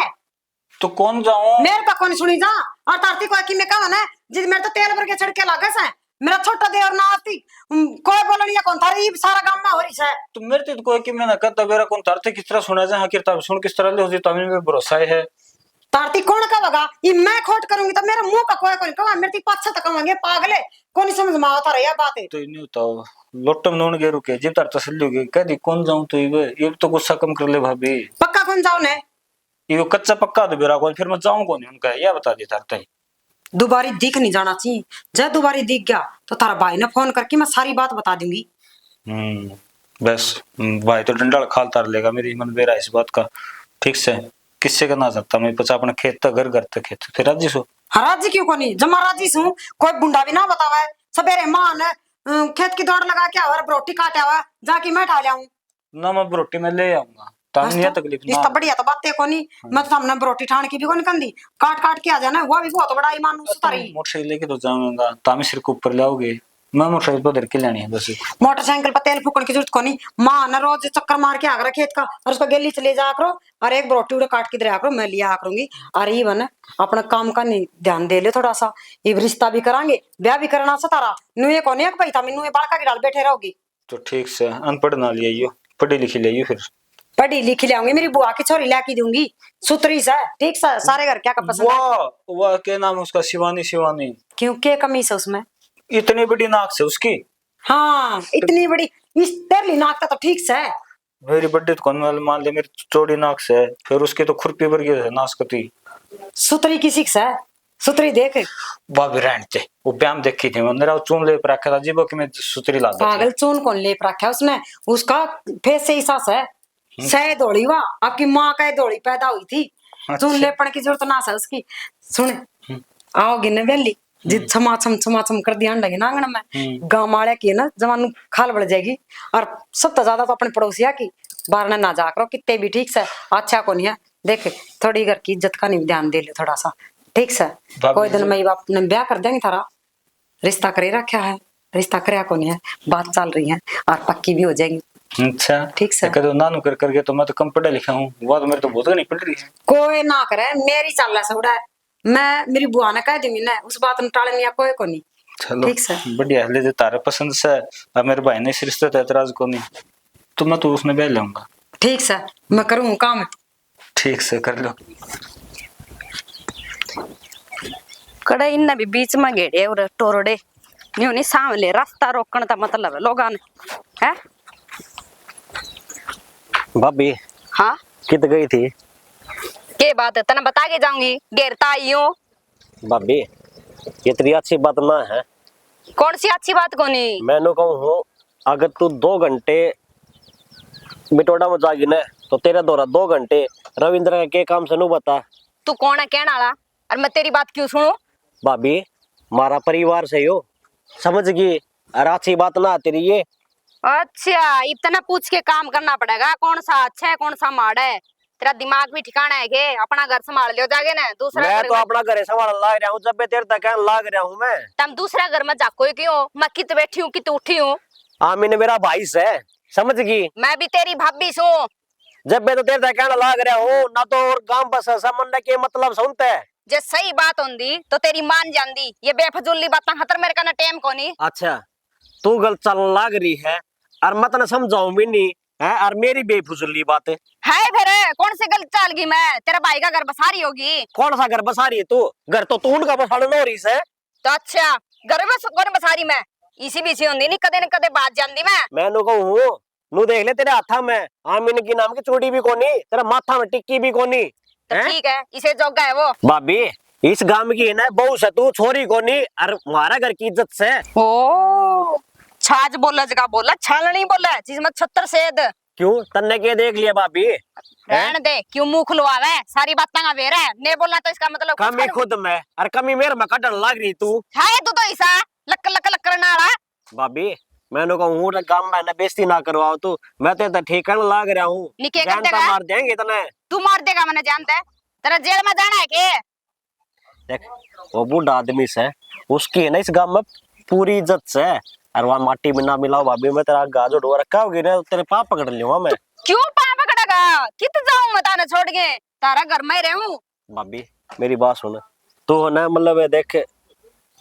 तो कौन जाऊं? मेरे का कौन सुनी जा और तारती को कि मैं कहा ना जिस मेरे तो तेल भर के छड़के लागे से मेरा छोटा देवर ना आती कोई बोलनी या कौन थारी ये सारा काम में हो रही है। तो मेरे तो कोई कि मैं ना कहता मेरा कौन तारते किस तरह सुना जाए हकीर तब सुन किस तरह ले हो जी तमिल में भरोसा है। तारती कौन कहेगा ये मैं खोट करूंगी तो मेरा मुंह का कोई कोई कहा मेरे ती पाछा तक कहेंगे पागले कौन समझ में आता रहा बात है। तो नहीं होता लोटम नून गे रुके जिब तार तसल्ली होगी कह दी कौन जाऊं तो ये तो गुस्सा कम कर ले भाभी। पक्का कौन जाओ ने ये कच्चा पक्का तो बेरा कौन फिर मैं जाऊं कौन उनका यह बता दी तारते दोबारी दिख नहीं जाना चाहिए जब दोबारी दिख गया तो तारा भाई ने फोन करके मैं सारी बात बता दूंगी। बस भाई तो डंडा खाल तार लेगा मेरी मन बेरा इस बात का ठीक से किससे का ना सकता मैं पचा अपना खेत तक घर तक खेत फिर राजी सो। हाँ राजी क्यों कोनी जमा राजी सू कोई बुंडा भी ना बतावा सवेरे मां ने खेत की दौड़ लगा के आवा रोटी काटा हुआ जाके मैं उठा लाऊं ना मैं रोटी में ले आऊंगा तब नहीं तकलीफ इस ना तो बढ़िया तो बातें कोनी मैं तो सामने रोटी ठाण की भी कोनी कंदी काट काट के आ जाना वो भी बहुत बड़ा ईमान उतारी मोटरसाइकिल लेके तो जाऊंगा तामी सिर को ऊपर लाओगे मैं मोटरसाइकिल पर धर के लानी है बस। मोटरसाइकिल पर तेल फूकने की जरूरत कोनी मां ने रोज चक्कर मार के आगरा खेत का और उसको गेली चले जा करो और एक रोटी उड़े काट के दे करो मैं लिया करूंगी। और ये बन अपना काम का नहीं ध्यान दे ले थोड़ा सा ये रिश्ता भी करांगे ब्याह भी करना सा तारा नुए कोनी एक भाई था मैं नुए बालका की डाल बैठे रहोगी। तो ठीक से अनपढ़ ना लिया पढ़ी लिखी ले फिर पढ़ी लिखी लाऊंगी मेरी बुआ की छोरी ला की दूंगी सुतरी से ठीक से सारे घर क्या पसंद है। वाह क्या नाम है उसका शिवानी शिवानी क्यों क्या कमी है उसमें इतनी बड़ी नाक से उसकी। हाँ इतनी बड़ी इस तेरली नाक तो ठीक से है। मेरी बड्डे तो कौन मान ले मेरी चौड़ी नाक से फिर उसकी तो खुरपी भर गई नाशकती सुतरी किसी से है सुतरी देख भाभी रहन थे वो ब्याम देखी थी मेरा चून ले रखा था जीबो कि मैं सुतरी ला पागल चून कौन ले रखा उसने उसका फेस से ही सास है सह दौड़ी वाह आपकी माँ का दौड़ी पैदा हुई थी चून लेपन की जरूरत ना है उसकी। सुन आओगी न वेली जिद छमाछम कर दिया लगे ना आंगन में गांव वाले की ना जवान खाल बढ़ जाएगी और सबसे ज्यादा तो अपने पड़ोसिया की बाहर ना जा करो कितने भी ठीक से अच्छा को नहीं है देख थोड़ी घर की इज्जत का नहीं ध्यान दे ले थोड़ा सा ठीक से कोई दिन मैं बाप ने ब्याह कर देंगे थारा रिश्ता करे रखा है रिश्ता करे को नहीं है बात चल रही है और पक्की भी हो जाएगी। अच्छा ठीक से तो नानू कर करके तो मैं तो कम पढ़ा लिखा हूँ वो तो मेरे तो बहुत नहीं पढ़ रही है कोई ना करे मेरी चाल है सौड़ा है मैं मेरी बुआ ने कह दी ना उस बात में टाले नहीं कोई को नहीं। चलो ठीक से बढ़िया ले जो तारे पसंद से अब मेरे भाई ने इस रिश्ते तो एतराज को नहीं तो मैं तो उसने ब्याह लूंगा। ठीक से मैं करूँ काम ठीक से कर लो कड़े इन भी बीच में घेड़े और टोरडे न्यू नहीं सामने रास्ता रोकने का मतलब है लोगों ने है। भाभी हाँ कित गई थी के बात है तना बता के जाऊंगी घेरता आई हूँ। भाभी इतनी अच्छी बात ना है कौन सी अच्छी बात को नहीं मैंने कहूँ अगर तू 2 घंटे मिटोड़ा में जागी ना तो तेरा दौरा 2 घंटे रविंद्र के काम से नहीं बता तू कौन है कहने वाला और मैं तेरी बात क्यों सुनूं। भाभी मारा परिवार से हो समझ गई और अच्छी बात ना तेरी ये। अच्छा इतना पूछ के काम करना पड़ेगा कौन सा अच्छा है कौन सा माड़ा है तेरा दिमाग भी ठिकाना है के अपना घर संभाल लियो जागे ना दूसरा मैं घर तो अपना घर संभाल लाग रहा हूँ जब मैं तेरे तक लाग रहा हूँ मैं तुम दूसरा घर में जाको क्यों मैं कित बैठी हूँ कित उठी हूँ। आमीन मेरा भाई से समझ गई मैं भी तेरी भाभी सू जब मैं तो तेरे तक लाग रहा हूँ ना तो और गांव बस समझने के मतलब सुनते है जे सही बात होंदी तो तेरी मान जांदी ये बेफजूली बातें खतर मेरे का टाइम कोनी। अच्छा तू गलत चल लाग रही है और मत न समझाऊं भी नहीं है और मेरी बेफुजली बात है फिर कौन से गलत चाल गई मैं तेरा भाई का घर बसा रही होगी। कौन सा घर बसा रही है तू घर तो तू उनका बसाड़ना हो रही है तो अच्छा घर में कौन बसा रही मैं इसी बीसी होंदी नहीं कदे न कदे बात जानदी मैं नु कहूँ नु देख ले तेरे हाथा में आमीन की नाम की चूड़ी भी कोनी तेरा माथा में टिक्की भी कोनी तो ठीक है इसे जोगा है वो भाभी इस गांव की है ना बहु से तू छोरी कोनी और हमारा घर की इज्जत से ओ छाज बोला जगह बोला छालनी बोला जिसमें 76 सेद क्यों तन्ने के देख लिया भाभी रहन दे क्यों मुंह खुलवावे सारी बातें का वेर है ने बोलना तो इसका मतलब कमी खुद में और कमी मेरे में कटन लग रही तू है तू तो ऐसा लक लक लक करना रहा भाभी मैंने कहूँ गांव में ना बेइज्जती ना करवाओ तू मैं तो ठीक लाग रहा हूँ निके कर देगा मार देंगे इतने तू मार देगा मैंने जानता है तेरा जेल में जाना है के देख वो बूढ़ा आदमी से उसकी है ना इस गांव में पूरी इज्जत से और वहाँ माटी में ना मिलाओ भाभी मैं तेरा गाजो डोर रखा होगी ना तेरे पाप पकड़ लियो मैं क्यों पाप पकड़ेगा कित जाऊं मैं ताने छोड़ के तारा घर में ही रहूं भाभी मेरी बात सुन, तो ना मतलब देख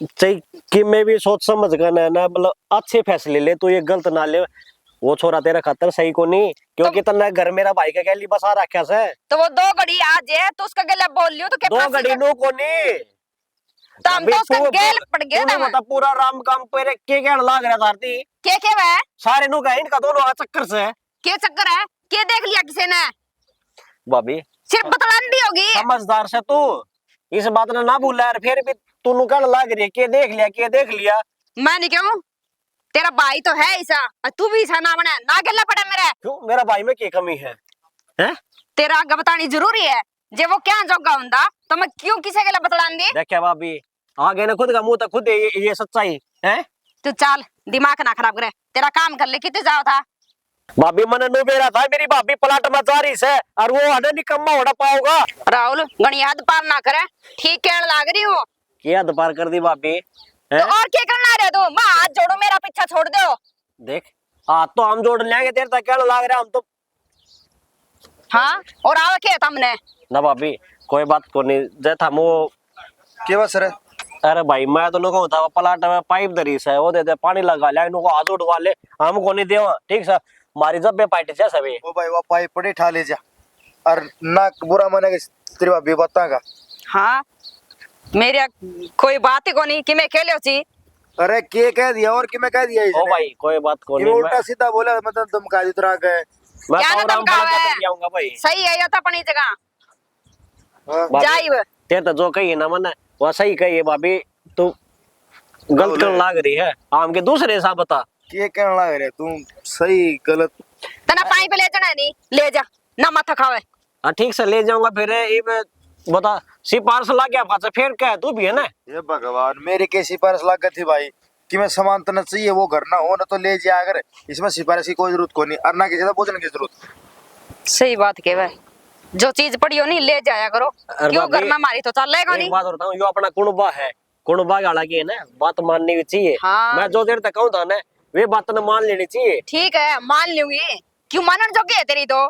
चाहिए कि मैं भी सोच समझ कर ना मतलब अच्छे फैसले ले, तू ये गलत ना ले। वो छोरा तेरा खातर सही को नहीं, क्योंकि तन्ने घर मेरा भाई का गैली बसा रखा से। तो वो 2 घड़ी आज है तो उसका गला बोल लियो तो क्या 2 घड़ी नो को नहीं। तो हम तो उसका गेल पड़ गया था। बता पूरा राम काम पे के क्या लाग रहा था के वह सारे नु का इनका दोनों आ चक्कर से के चक्कर है, के देख लिया किसी ने? भाभी सिर्फ बतलानी होगी। समझदार से तू इस बात ने ना भूला यार, फिर भी तू नु कल लाग रही है के देख लिया। मैं नहीं क्यों, तेरा भाई तो है ऐसा और तू भी ऐसा ना बने ना गला पड़े मेरे। क्यों मेरा भाई में क्या कमी है? हैं तेरा आगे बतानी जरूरी है, जे वो क्या जोगा हुंदा तो मैं क्यों किसी के लिए बतलान दी? देख क्या भाभी आगे ना खुद का मुंह तक खुद ये सच्चाई है। तू चल दिमाग ना खराब करे, तेरा काम कर ले। कितने जाओ था भाभी मन नु बेरा था, मेरी भाभी पलाट में जा रही है और वो हने निकम्मा होना पाओगा। राहुल गणी हद पार ना करे, ठीक कहने लाग रही हूँ। क्या हद पार कर दी भाभी तो और क्या करना रहे तू? मैं हाथ जोड़ो, मेरा पीछा छोड़ दो। देख हाथ तो हम जोड़ लेंगे, तेरे तक क्या लाग रहा हम तो। हाँ और आवे के तुमने ना भाभी कोई बात को नहीं जे था वो क्या बात सर? अरे भाई मैं तो नुको था पलाट में पाइप धरी से वो दे पानी लगा ले, नुको हाथ उठवा ले, हमको नहीं देवा ठीक से। मारी जब बे पार्टी से सभी ओ भाई वो पाइप पड़े ठा ले जा और ना बुरा माने के तेरी भाभी बतागा। हाँ मेरे कोई बात ही को नहीं कि मैं खेले ची। अरे के कह दिया और कि मैं कह दिया ओ इसने? भाई कोई बात को ये नहीं, उल्टा सीधा बोला मतलब तुम काजी तरह गए। मैं क्या ना तो धमकावा है? आऊंगा भाई। सही है ये तो अपनी जगह भाभी, जाइब। तेरे तो जो कही ना मन वो सही कही है भाभी, तू गलत कर लाग रही है आम के दूसरे हिसाब बता। के कहने लग रहे तुम सही गलत? तना पाइप ले जाना नहीं, ले जा ना माथा खावे। हाँ ठीक से ले जाऊंगा फिर ये बता सिफारिश ला गया फाचा फिर क्या है, तू भी है ना। ये भगवान मेरी के सिफारिश लग गई थी भाई कि मैं सामान तो चाहिए वो घर ना हो ना तो ले जाया अगर इसमें सिफारिश की कोई जरूरत को नहीं और ना किसी का पूछने की जरूरत। सही बात कहवे, जो चीज पड़ी हो नहीं ले जाया करो। क्यों भाभी, घर में मारी तो चलेगा एक नहीं। बात बताऊं, यो अपना कुणबा है, कुणबा गाला की है ना, बात माननी भी चाहिए। हाँ। मैं जो देर तक कहूँ था ना वे बात ने मान लेनी चाहिए। ठीक है मान लूंगी, क्यों मानन जोगे है तेरी तो।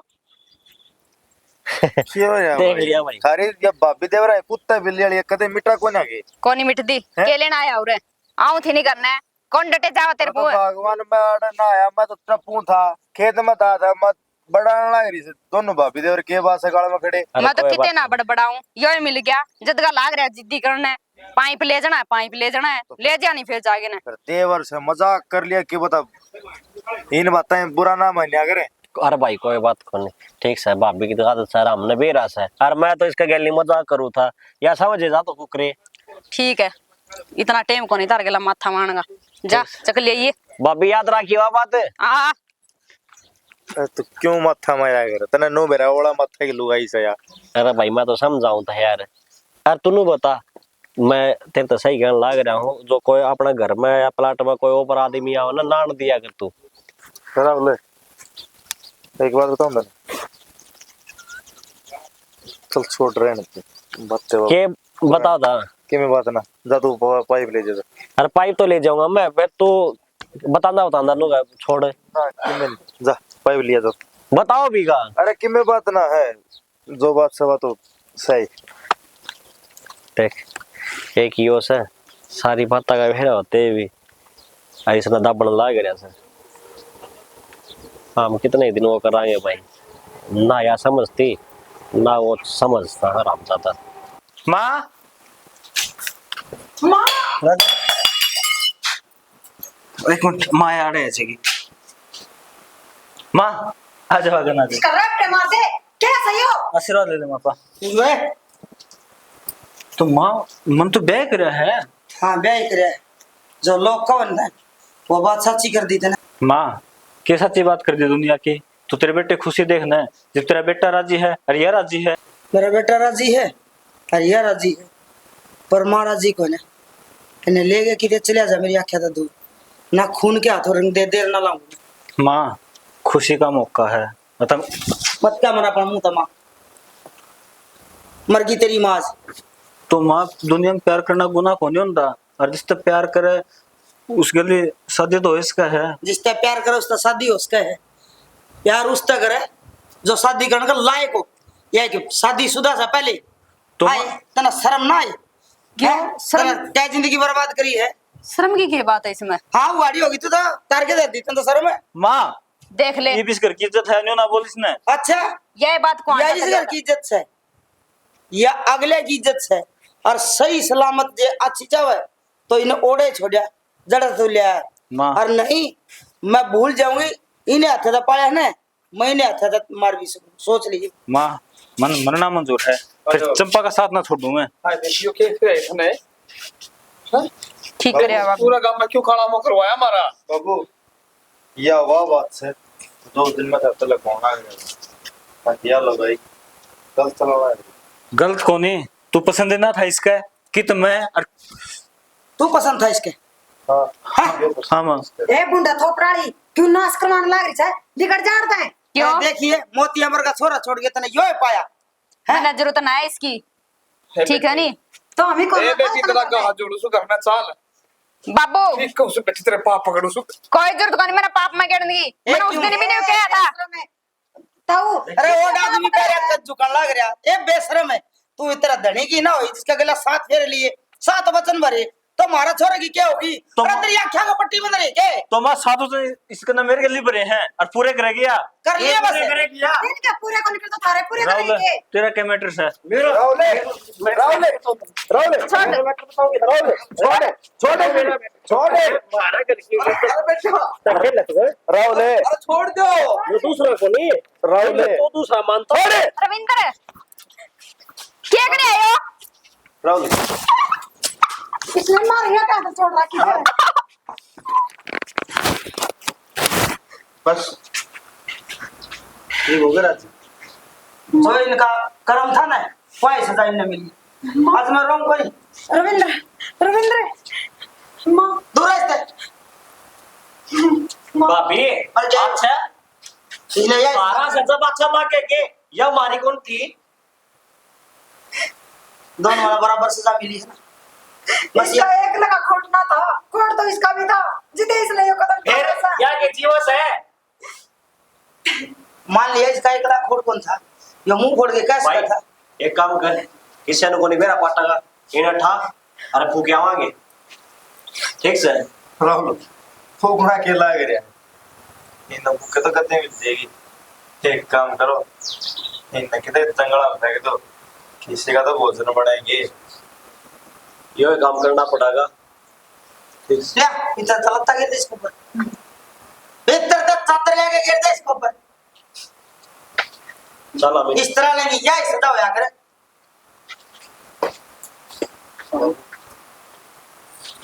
क्यों यार देख लिया भाई। खारी जब भाभी देव रहा है कुत्ता बिल्ली वाली कदे मिटा को ना गई कोनी मिटदी के लेना आया उरे आऊं थी नहीं करना है। कौन डटे जावा तेरे तो को? भगवान मैं अड़ ना आया मैं तो टप्पू था खेत में था मैं बड़ा लग रही से दोनों भाभी देवर के पास गाड़ में खड़े। मैं तो कोई कितने बात ना बड़बड़ाऊं, यो ही मिल गया जदगा लाग रहा है जिद्दी करना है। पाइप ले जाना है, पाइप ले जाना है, ले जा नहीं फिर जागे ना। फिर देवर से मजाक कर लिया कि बता इन बातें बुरा ना मान्या करे। अरे भाई कोई बात को नहीं, ठीक है भाभी की तो आदत सारा हमने बेरा से और मैं तो इसका गैली मजाक करूँ था या समझे जा तो कुकरे। ठीक है इतना टाइम को नहीं तार गेला माथा मारने जा चक ले ये भाभी याद रखियो आ बात। आ तो क्यों माथा मारा करे तने नो बेरा ओला माथा की लुगाई से यार। अरे भाई मैं तो समझाऊं था यार, यार तू बता मैं तेरे तो सही कहने लाग रहा हूँ, जो कोई अपना घर में या प्लाट में कोई ऊपर आदमी आओ ना नान दिया कर तू। बोले एक बात बताऊं मैं चल छोड़ रहे हैं बातें के बता दा कि मैं बात ना जा तू पाइप ले जा। अरे पाइप तो ले जाऊंगा मैं, फिर तू बतांदा नु छोड़। हाँ किमें जा पाइप लिया तो बताओ भी का। अरे किमें बात ना है जो बात सब तो सही देख एक यो से सारी बात का भेड़ होते भी ऐसा दाबड़ लाग रहा से हम कितने दिन वो कराएंगे भाई, ना या समझती ना वो समझता हराम जाता। माँ माँ एक मिनट माँ आ रहे हैं माँ आ जाओ आगे ना जाओ। कर रहे माँ से क्या सही हो? आशीर्वाद ले ले मापा। तो माँ मन तो बैग रहा है। हाँ ब्याह करे जो लोग का बनता है वो बात सच्ची कर दी थे ना। माँ क्या सच्ची बात कर दी दुनिया की? तो तेरे बेटे खुशी देखना है, जब तेरा बेटा राजी है और यह राजी है। मेरा बेटा राजी है और यह राजी है पर माँ राजी को ना इन्हें ले गए कि चले जा मेरी आख्या था दूर ना खून के हाथों रंग दे देर ना लाऊं। माँ खुशी का मौका है मतलब मत क्या मना पड़ा मुंह तमा मर गई तेरी माँ आज। तो माँ दुनिया में प्यार करना गुनाह को नहीं होता और जिससे प्यार करे उसके लिए शादी तो इसका है। जिसका प्यार करे उसका शादी उसका है। प्यार उसका करे जो शादी करने का लायक हो, यह कि शादी शुदा से पहले आई तना शर्म ना आई क्यों? हैं? शर्म? तना क्या जिंदगी बर्बाद करी है शर्म की क्या बात है इसमें? हाँ वाड़ी होगी तू तो तार के दे दी तना तो शर्म है माँ देख ले, ये भी इस घर की इज्जत है, न्यू ना बोल इसने। अच्छा यह बात को या इस घर की इज्जत से या अगले की इज्जत से और सही सलामत जे अच्छी चावे तो इन्हें ओढ़े छोड़ा जड़ा तो लिया माँ। और नहीं मैं भूल जाऊंगी इन्हें हाथ था पाया ने मैंने हाथ था मार भी सकूं सोच लीजिए माँ मन मरना मंजूर है, फिर चंपा का साथ ना छोड़ दूं मैं। हाय देखियो के फिर इतने ठीक करे आप। पूरा काम में क्यों खड़ा मुंह करवाया हमारा बाबू या वाह बात से 2 दिन में तब तक पहुंचा गया किया लो भाई कल चला रहा है गलत कोनी, तू पसंद ना था इसका कि तो मैं तू पसंद था इसके हाँ माँ। ए बुंडा थोपराड़ी क्यों नाश करवाने लाग रही है बिगड़ जाता है क्यों? देखिए मोती अमर का छोरा छोड़ के तने यो ही पाया मैंने जरूरत ना है इसकी, ठीक है नी? तो हम ही को ए बेटी तेरा का हाथ जोड़ू सु करना चाल बाबू ठीक को उसे बेटी तेरे पाप पकड़ू सु कोई जरूरत नहीं, मेरा पाप मैं कहने की मैंने उस दिन भी नहीं कहा था। ताऊ अरे वो आदमी पैर कद झुकन लग रहा ए बेशरम है तू इतना धनी की ना होई जिसका गला 7 फेर लिए 7 वचन भरे तो हमारा छोरा की क्या होगी तो अरे तेरी आंखें का पट्टी बंद रही के तो माँ साधु तो इसके ना मेरे गली भरे हैं और पूरे कर गया। कर लिए बस इनके पूरे को निकल तो थारे पूरे राहुल करेंगे तेरा क्या मैटर है? छोड़ दो ये दूसरा को नहीं राहुल तो दूसरा मानता है। रविंद्र क्या करे आयो? राहुल इसने मार या का छोड़ रखी है बस ये हो गया जो इनका कर्म था ना वही सजा इन्हें मिली आज मैं रोंग कोई रविंद्र माँ दूर है भाभी अच्छा इसलिए ये 12 से जब अच्छा मांगे के यह हमारी कौन थी दोनों वाला बराबर सजा मिली है ना बस इसका एक लगा खोटना था खोट तो इसका भी था जिते इसने ये कदम फिर उठाया या के जीवस है मान लिया इसका 1 लाख खोट कौन था ये मुंह खोल के कैसे भाई था एक काम कर किसी को नहीं मेरा पाटा इन्हें ठा अरे फूके आवांगे ठीक से राहुल फूकना के लाग रहा इन भूखे तो कदे मिल जाएगी एक काम करो इन कितने तंगड़ा फेंक दो किसी का तो भोजन बनाएंगे यो काम करना पड़ेगा क्या इतना चलता गिर इसके ऊपर भीतर तक छात्र लेके गिर दे इसके ऊपर चल अभी इस तरह लेंगे क्या सदा होया करे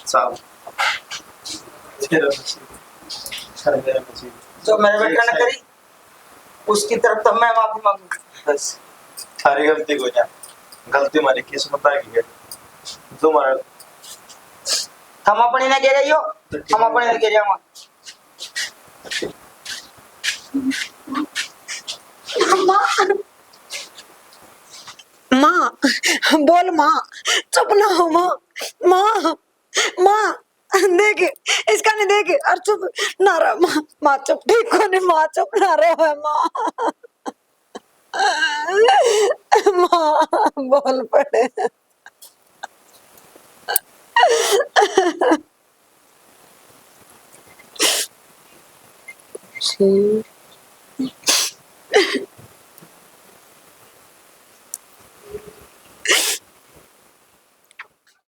साहब जो मेरे बेटे ने करी उसकी तरफ तो मैं माफी मांगू बस सारी गलती को जा गलती हमारी किस्मत आ गई है तुम्हारा हम अपनी ने गिरे हो हम अपने ने गिरे हम माँ बोल माँ चुप ना हो माँ माँ माँ देख इसका नहीं देख और चुप ना रहा माँ माँ चुप ठीक हो नहीं माँ चुप ना रहे है माँ माँ बोल पड़े ठीक